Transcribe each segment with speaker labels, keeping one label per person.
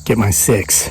Speaker 1: get my 6.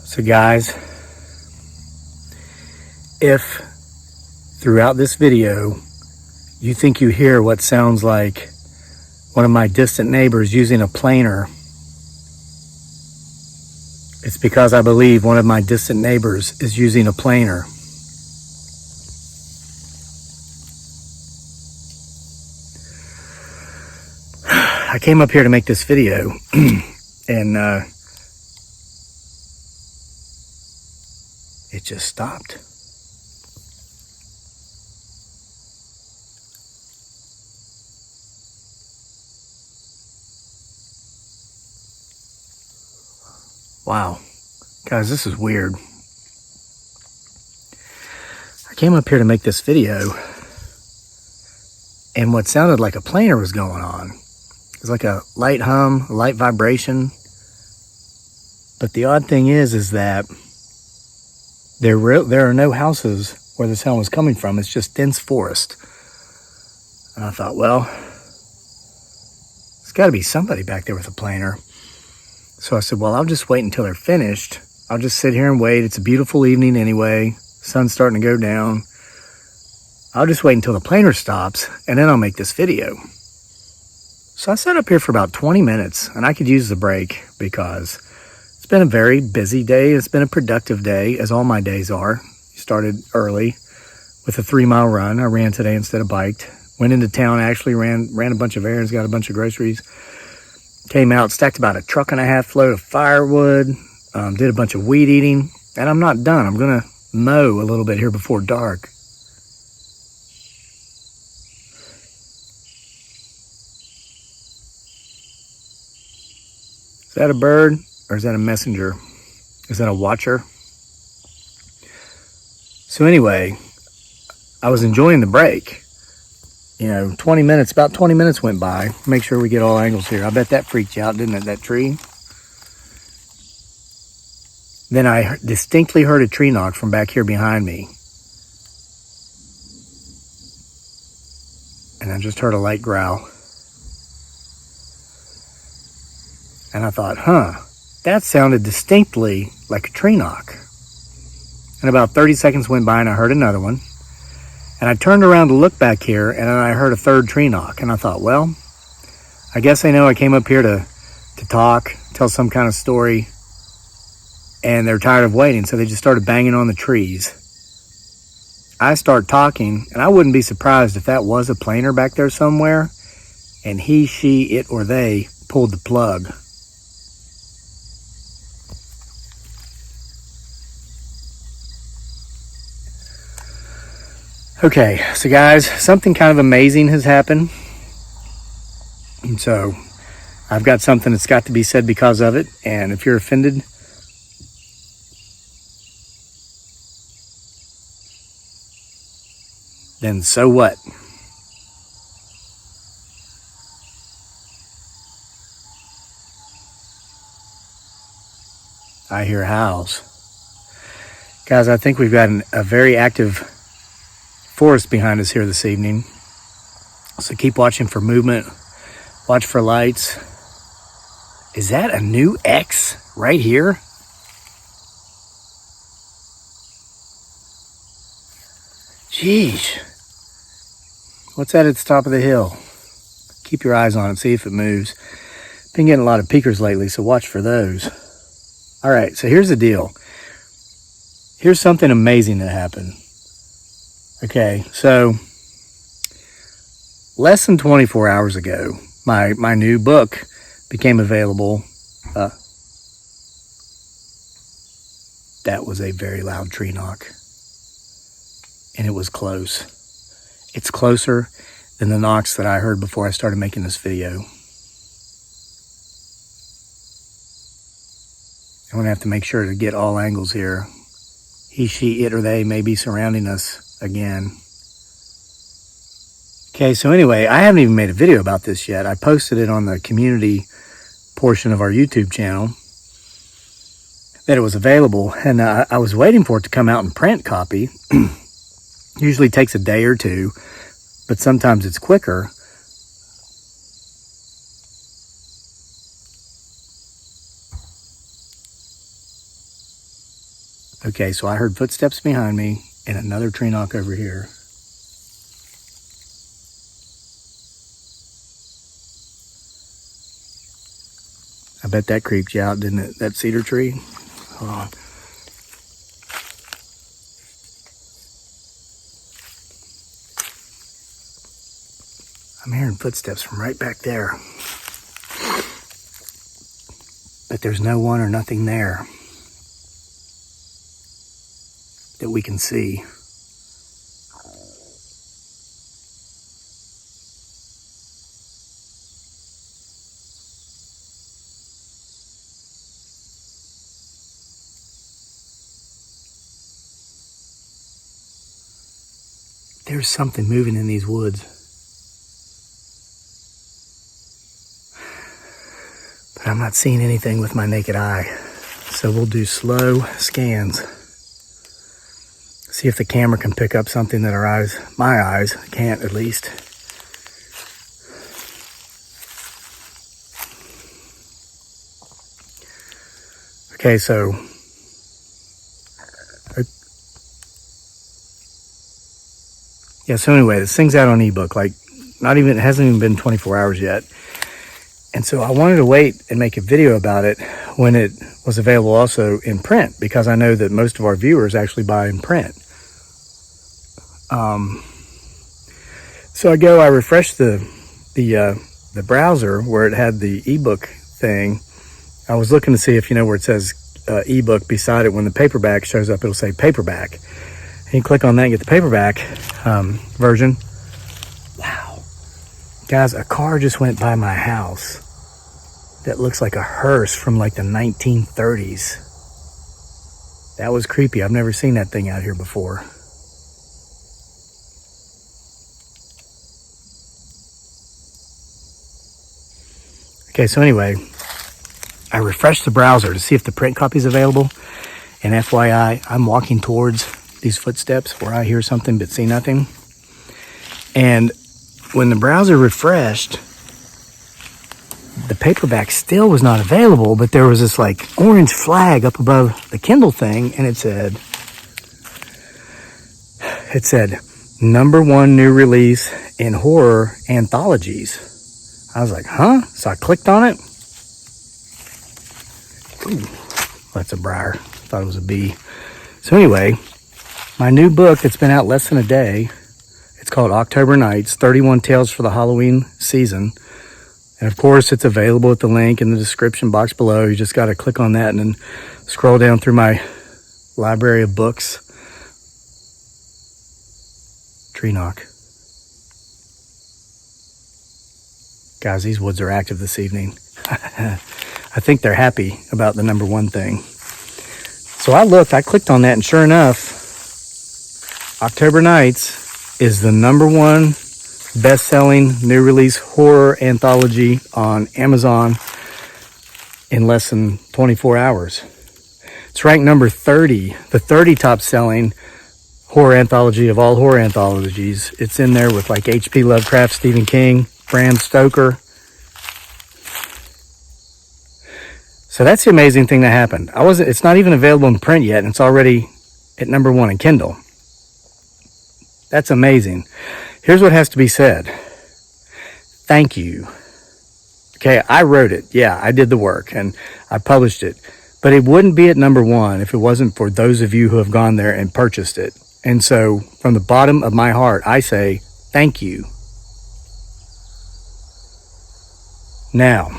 Speaker 1: So guys, if throughout this video you think you hear what sounds like one of my distant neighbors using a planer, it's because I believe one of my distant neighbors is using a planer. I came up here to make this video and it just stopped. Wow, guys, this is weird. I came up here to make this video and what sounded like a planer was going on. It was like a light hum, a light vibration. But the odd thing is that there are no houses where the sound was coming from. It's just dense forest. And I thought, well, there's got to be somebody back there with a planer. So I said, well, I'll just wait until they're finished. I'll just sit here and wait. It's a beautiful evening anyway. Sun's starting to go down. I'll just wait until the planer stops, and then I'll make this video. So I sat up here for about 20 minutes, and I could use the break because it's been a very busy day. It's been a productive day, as all my days are. Started early with a 3-mile run. I ran today instead of biked. Went into town, actually ran a bunch of errands, got a bunch of groceries. Came out, stacked about a 1.5 load of firewood, did a bunch of weed eating, and I'm not done. I'm gonna mow a little bit here before dark. Is that a bird or is that a messenger? Is that a watcher? So anyway, I was enjoying the break. You know, about 20 minutes went by. Make sure we get all angles here. I bet that freaked you out, didn't it, that tree? Then I distinctly heard a tree knock from back here behind me. And I just heard a light growl. And I thought, that sounded distinctly like a tree knock. And about 30 seconds went by and I heard another one. And I turned around to look back here, and then I heard a third tree knock. And I thought, well, I guess they know I came up here to talk, tell some kind of story, and they're tired of waiting, so they just started banging on the trees. I start talking, and I wouldn't be surprised if that was a planer back there somewhere, and he, she, it, or they pulled the plug. Okay, so guys, something kind of amazing has happened. And so I've got something that's got to be said because of it. And if you're offended, then so what? I hear howls. Guys, I think we've got a very active forest behind us here this evening. So keep watching for movement. Watch for lights. Is that a new X right here? Jeez. What's that at the top of the hill? Keep your eyes on it, see if it moves. Been getting a lot of peekers lately, so watch for those. All right, so here's the deal. Here's something amazing that happened. Okay, so less than 24 hours ago, my new book became available. That was a very loud tree knock. And it was close. It's closer than the knocks that I heard before I started making this video. I'm gonna have to make sure to get all angles here. He, she, it, or they may be surrounding us again. Okay, so anyway, I haven't even made a video about this yet. I posted it on the community portion of our YouTube channel. that it was available, and I was waiting for it to come out in print copy. Usually takes a day or two, but sometimes it's quicker. Okay, so I heard footsteps behind me and another tree knock over here. I bet that creeped you out, didn't it? That cedar tree? Hold on. I'm hearing footsteps from right back there. But there's no one or nothing there that we can see. There's something moving in these woods. But I'm not seeing anything with my naked eye. So we'll do slow scans. See if the camera can pick up something that my eyes can't at least. Okay, so so anyway, this thing's out on ebook, like it hasn't even been 24 hours yet. And so I wanted to wait and make a video about it when it was available also in print, because I know that most of our viewers actually buy in print. So I refreshed the browser where it had the ebook thing. I was looking to see if, where it says ebook beside it, when the paperback shows up, it'll say paperback. And you click on that and get the paperback version. Wow. Guys, a car just went by my house that looks like a hearse from like the 1930s. That was creepy. I've never seen that thing out here before. Okay, so anyway, I refreshed the browser to see if the print copy is available. And FYI, I'm walking towards these footsteps where I hear something but see nothing. And when the browser refreshed, the paperback still was not available, but there was this like orange flag up above the Kindle thing, and it said #1 new release in horror anthologies. I was like, huh? So I clicked on it. Ooh, that's a briar. Thought it was a bee. So anyway, my new book that's been out less than a day, it's called October Nights, 31 Tales for the Halloween Season. And of course, it's available at the link in the description box below. You just got to click on that and then scroll down through my library of books. Tree knock. Guys, these woods are active this evening. I think they're happy about the #1 thing. So I clicked on that, and sure enough, October Nights is the #1 best-selling new release horror anthology on Amazon in less than 24 hours. It's ranked number 30, the 30 top-selling horror anthology of all horror anthologies. It's in there with like H.P. Lovecraft, Stephen King, Bram Stoker. So that's the amazing thing that happened. It's not even available in print yet, and it's already at #1 in Kindle. That's amazing. Here's what has to be said. Thank you. Okay, I wrote it. Yeah, I did the work, and I published it. But it wouldn't be at #1 if it wasn't for those of you who have gone there and purchased it. And so, from the bottom of my heart, I say thank you. Now,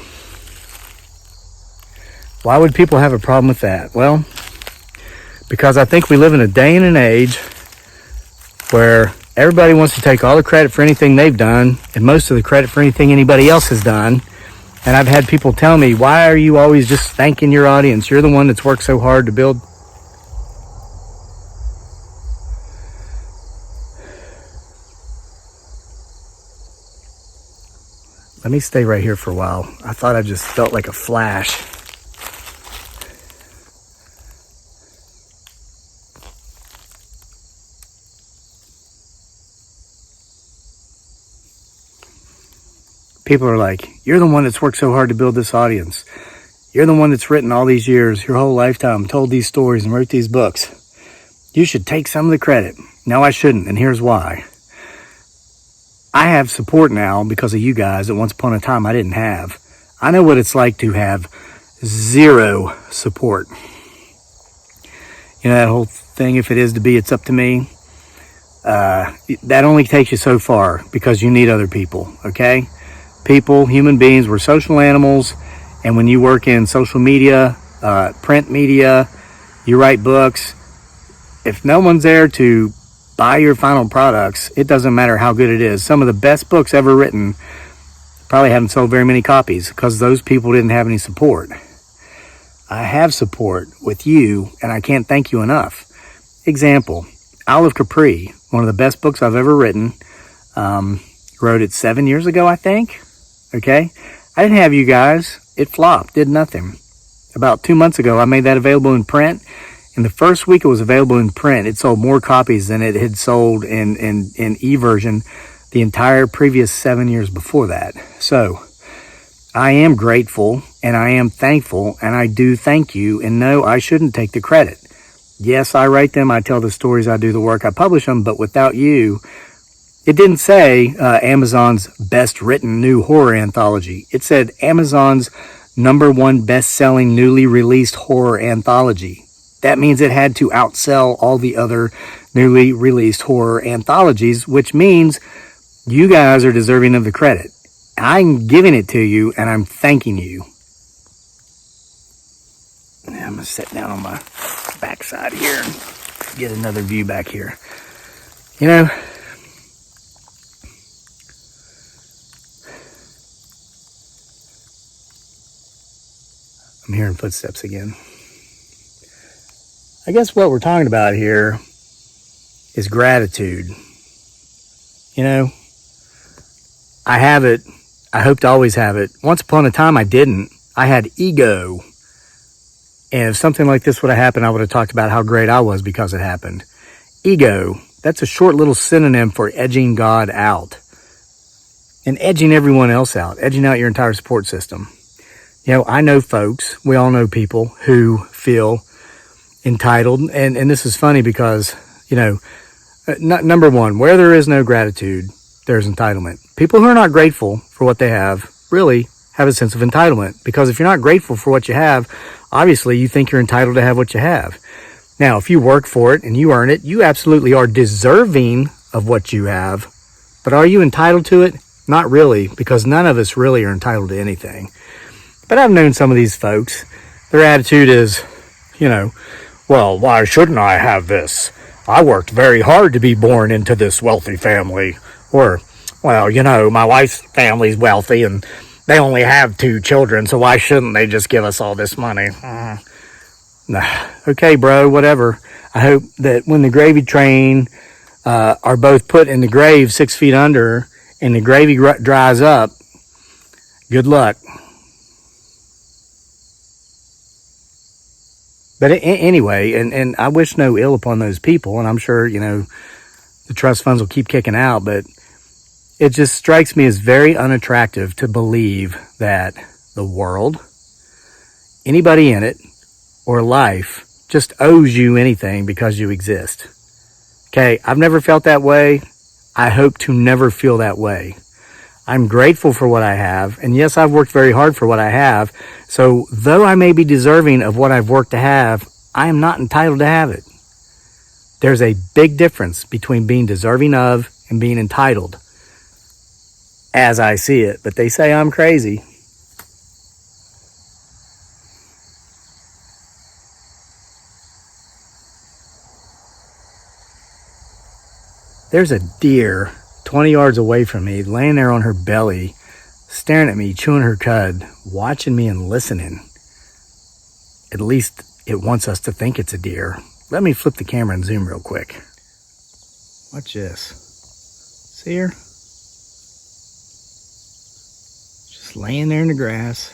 Speaker 1: why would people have a problem with that? Well, because I think we live in a day and an age where everybody wants to take all the credit for anything they've done and most of the credit for anything anybody else has done. And I've had people tell me, why are you always just thanking your audience? You're the one that's worked so hard to build. Let me stay right here for a while. I thought I just felt like a flash. People are like, you're the one that's worked so hard to build this audience. You're the one that's written all these years, your whole lifetime, told these stories and wrote these books. You should take some of the credit. No, I shouldn't, and here's why. I have support now because of you guys that once upon a time I didn't have. I know what it's like to have zero support. You know that whole thing, if it is to be, it's up to me. That only takes you so far because you need other people, okay? People, human beings, we're social animals, and when you work in social media, print media, you write books, if no one's there to buy your final products, it doesn't matter how good it is. Some of the best books ever written probably haven't sold very many copies because those people didn't have any support. I have support with you, and I can't thank you enough. Example, Olive Capri, one of the best books I've ever written. Wrote it 7 years ago, I think. Okay? I didn't have you guys. It flopped, did nothing. About 2 months ago, I made that available in print. In the first week it was available in print, it sold more copies than it had sold in e-version the entire previous 7 years before that. So, I am grateful, and I am thankful, and I do thank you, and no, I shouldn't take the credit. Yes, I write them, I tell the stories, I do the work, I publish them, but without you, it didn't say Amazon's best written new horror anthology. It said Amazon's #1 best-selling newly released horror anthology. That means it had to outsell all the other newly released horror anthologies, which means you guys are deserving of the credit. I'm giving it to you, and I'm thanking you. Now I'm going to sit down on my backside here and get another view back here. You know, I'm hearing footsteps again. I guess what we're talking about here is gratitude. You know, I have it. I hope to always have it. Once upon a time, I didn't. I had ego. And if something like this would have happened, I would have talked about how great I was because it happened. Ego, that's a short little synonym for edging God out. And edging everyone else out. Edging out your entire support system. You know, I know folks, we all know people who feel entitled. And this is funny because, you know, number one, where there is no gratitude, there's entitlement. People who are not grateful for what they have really have a sense of entitlement. Because if you're not grateful for what you have, obviously you think you're entitled to have what you have. Now, if you work for it and you earn it, you absolutely are deserving of what you have. But are you entitled to it? Not really, because none of us really are entitled to anything. But I've known some of these folks. Their attitude is, you know, well, why shouldn't I have this? I worked very hard to be born into this wealthy family. Or, well, you know, my wife's family's wealthy and they only have 2 children, so why shouldn't they just give us all this money? Nah. Okay, bro, whatever. I hope that when the gravy train are both put in the grave 6 feet under and the gravy dries up, good luck. But anyway, and I wish no ill upon those people, and I'm sure, you know, the trust funds will keep kicking out, but it just strikes me as very unattractive to believe that the world, anybody in it, or life just owes you anything because you exist. Okay, I've never felt that way. I hope to never feel that way. I'm grateful for what I have, and yes, I've worked very hard for what I have, so though I may be deserving of what I've worked to have, I am not entitled to have it. There's a big difference between being deserving of and being entitled, as I see it, but they say I'm crazy. There's a deer 20 yards away from me, laying there on her belly, staring at me, chewing her cud, watching me and listening. At least it wants us to think it's a deer. Let me flip the camera and zoom real quick. Watch this. See her? Just laying there in the grass.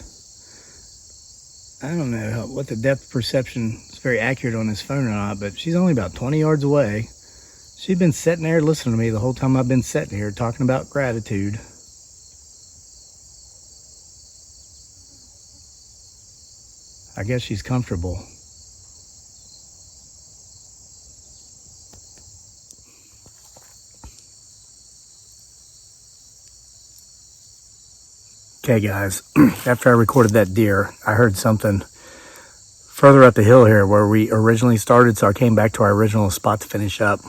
Speaker 1: I don't know what the depth perception is very accurate on this phone or not, but she's only about 20 yards away. She's been sitting there listening to me the whole time I've been sitting here talking about gratitude. I guess she's comfortable. Okay guys, after I recorded that deer, I heard something further up the hill here where we originally started, so I came back to our original spot to finish up.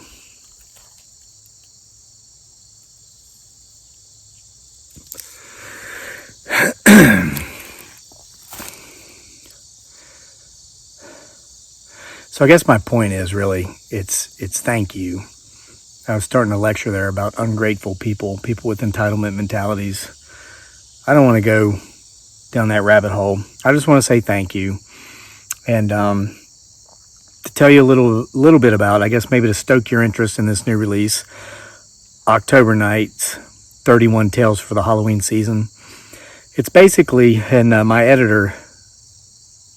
Speaker 1: So I guess my point is really, it's thank you. I was starting to lecture there about ungrateful people with entitlement mentalities. I don't want to go down that rabbit hole. I just want to say thank you. And to tell you a little bit about, I guess maybe to stoke your interest in this new release, October Nights, 31 Tales for the Halloween Season. It's basically, and my editor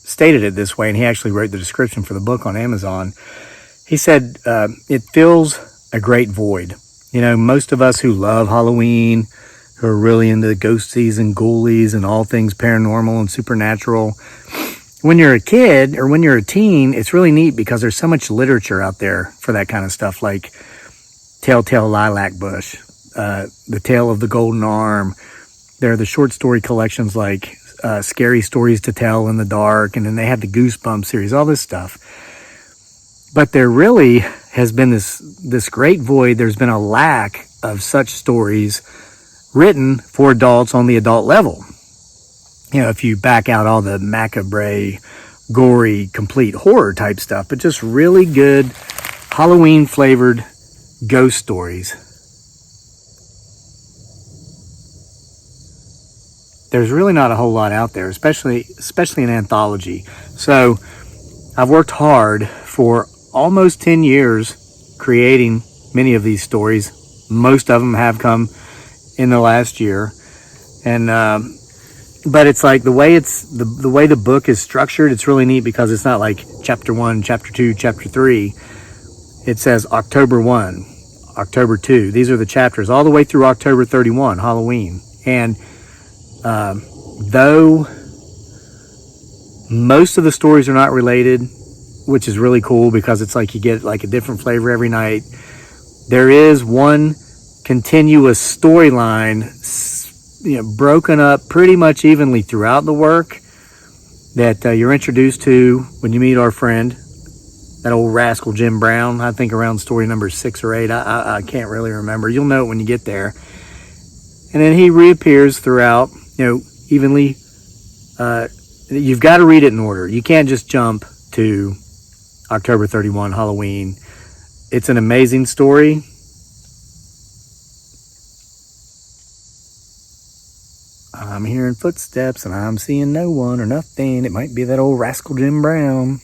Speaker 1: stated it this way, and he actually wrote the description for the book on Amazon. He said, it fills a great void. You know, most of us who love Halloween, who are really into ghosties and ghoulies and all things paranormal and supernatural, when you're a kid or when you're a teen, it's really neat because there's so much literature out there for that kind of stuff, like Telltale Lilac Bush, The Tale of the Golden Arm. There are the short story collections like Scary Stories to Tell in the Dark, and then they have the Goosebumps series, all this stuff. But there really has been this great void. There's been a lack of such stories written for adults on the adult level. You know, if you back out all the macabre, gory, complete horror type stuff, but just really good Halloween flavored ghost stories. There's really not a whole lot out there, especially in anthology. So I've worked hard for almost 10 years creating many of these stories. Most of them have come in the last year. And but it's like the way the book is structured, it's really neat because it's not like chapter 1, chapter 2, chapter 3. It says October 1, October 2. These are the chapters all the way through October 31, Halloween. And though most of the stories are not related, which is really cool because it's like you get like a different flavor every night, there is one continuous storyline, you know, broken up pretty much evenly throughout the work that you're introduced to when you meet our friend, that old rascal Jim Brown. I think around story number 6 or 8. I can't really remember. You'll know it when you get there. And then he reappears throughout, you know, evenly. You've got to read it in order. You can't just jump to October 31, Halloween. It's an amazing story. I'm hearing footsteps and I'm seeing no one or nothing. It might be that old rascal Jim Brown.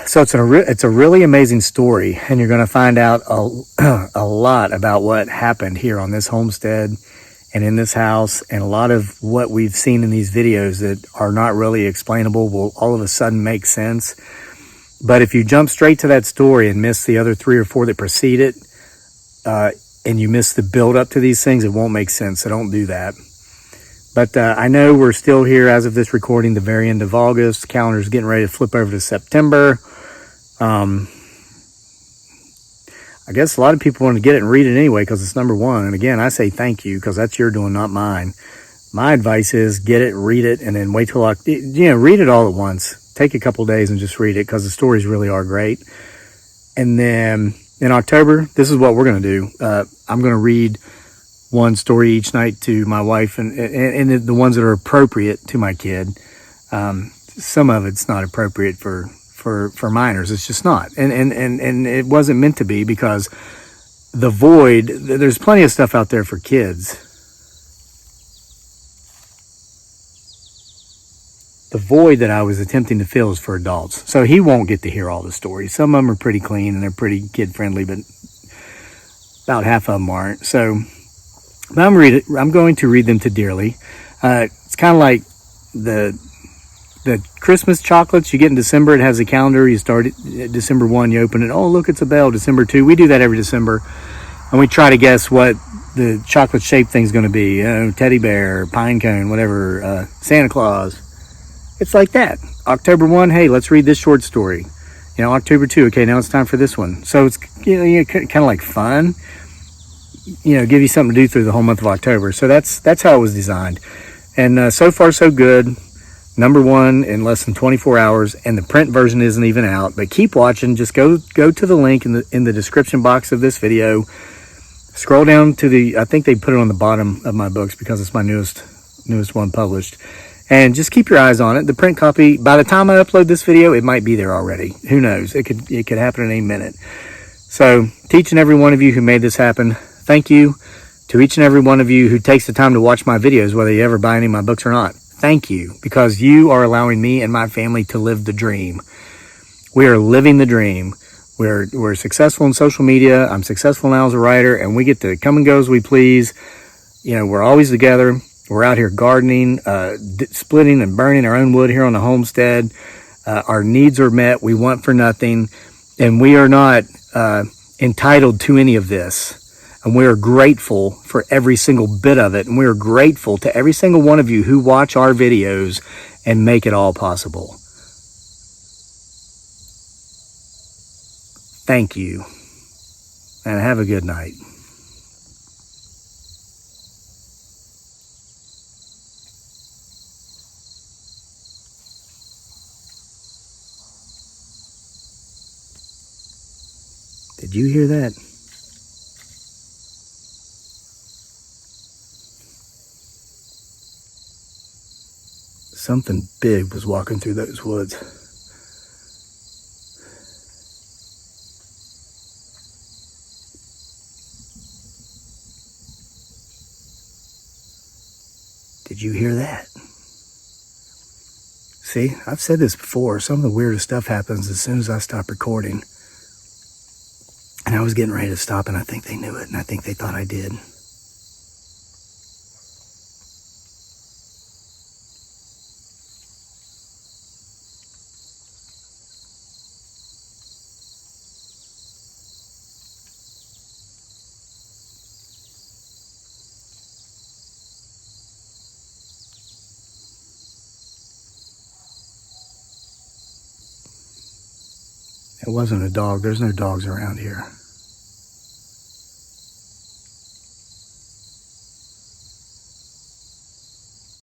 Speaker 1: So it's a really amazing story, and you're going to find out a lot about what happened here on this homestead and in this house, and a lot of what we've seen in these videos that are not really explainable will all of a sudden make sense. But if you jump straight to that story and miss the other 3 or 4 that precede it, and you miss the build up to these things, it won't make sense. So don't do that. But I know we're still here as of this recording, the very end of August. Calendar's getting ready to flip over to September. I guess a lot of people want to get it and read it anyway because it's number 1. And again, I say thank you because that's your doing, not mine. My advice is get it, read it, and then wait till read it all at once. Take a couple days and just read it because the stories really are great. And then in October, this is what we're going to do. I'm going to read one story each night to my wife and the ones that are appropriate to my kid. Some of it's not appropriate for minors. It's just not. And it wasn't meant to be because the void, there's plenty of stuff out there for kids. The void that I was attempting to fill is for adults. So he won't get to hear all the stories. Some of them are pretty clean and they're pretty kid friendly, but about half of them aren't. So I'm going to read them to Dearly. It's kind of like the Christmas chocolates you get in December. It has a calendar. You start at December 1, you open it. Oh, look, it's a bell. December 2. We do that every December. And we try to guess what the chocolate shaped thing's going to be, you know, teddy bear, pine cone, whatever, Santa Claus. It's like that. October 1, hey, let's read this short story. You know, October 2, okay, now it's time for this one. So it's, you know kind of like fun, you know, give you something to do through the whole month of October. So that's how it was designed. And so far so good. Number 1 in less than 24 hours, and the print version isn't even out. But keep watching. Just go to the link in the description box of this video. Scroll down to the, I think they put it on the bottom of my books because it's my newest one published. And just keep your eyes on it. The print copy, by the time I upload this video, it might be there already. Who knows? It could happen in any minute. So to each and every one of you who made this happen, thank you. To each and every one of you who takes the time to watch my videos, whether you ever buy any of my books or not, thank you, because you are allowing me and my family to live the dream. We are living the dream. We're successful in social media. I'm successful now as a writer, and we get to come and go as we please. You know, we're always together. We're out here gardening, splitting and burning our own wood here on the homestead. Our needs are met. We want for nothing, and we are not entitled to any of this. And we are grateful for every single bit of it. And we are grateful to every single one of you who watch our videos and make it all possible. Thank you. And have a good night. Did you hear that? Something big was walking through those woods. Did you hear that? See, I've said this before. Some of the weirdest stuff happens as soon as I stop recording. And I was getting ready to stop, and I think they knew it, and I think they thought I did. It wasn't a dog. There's no dogs around here.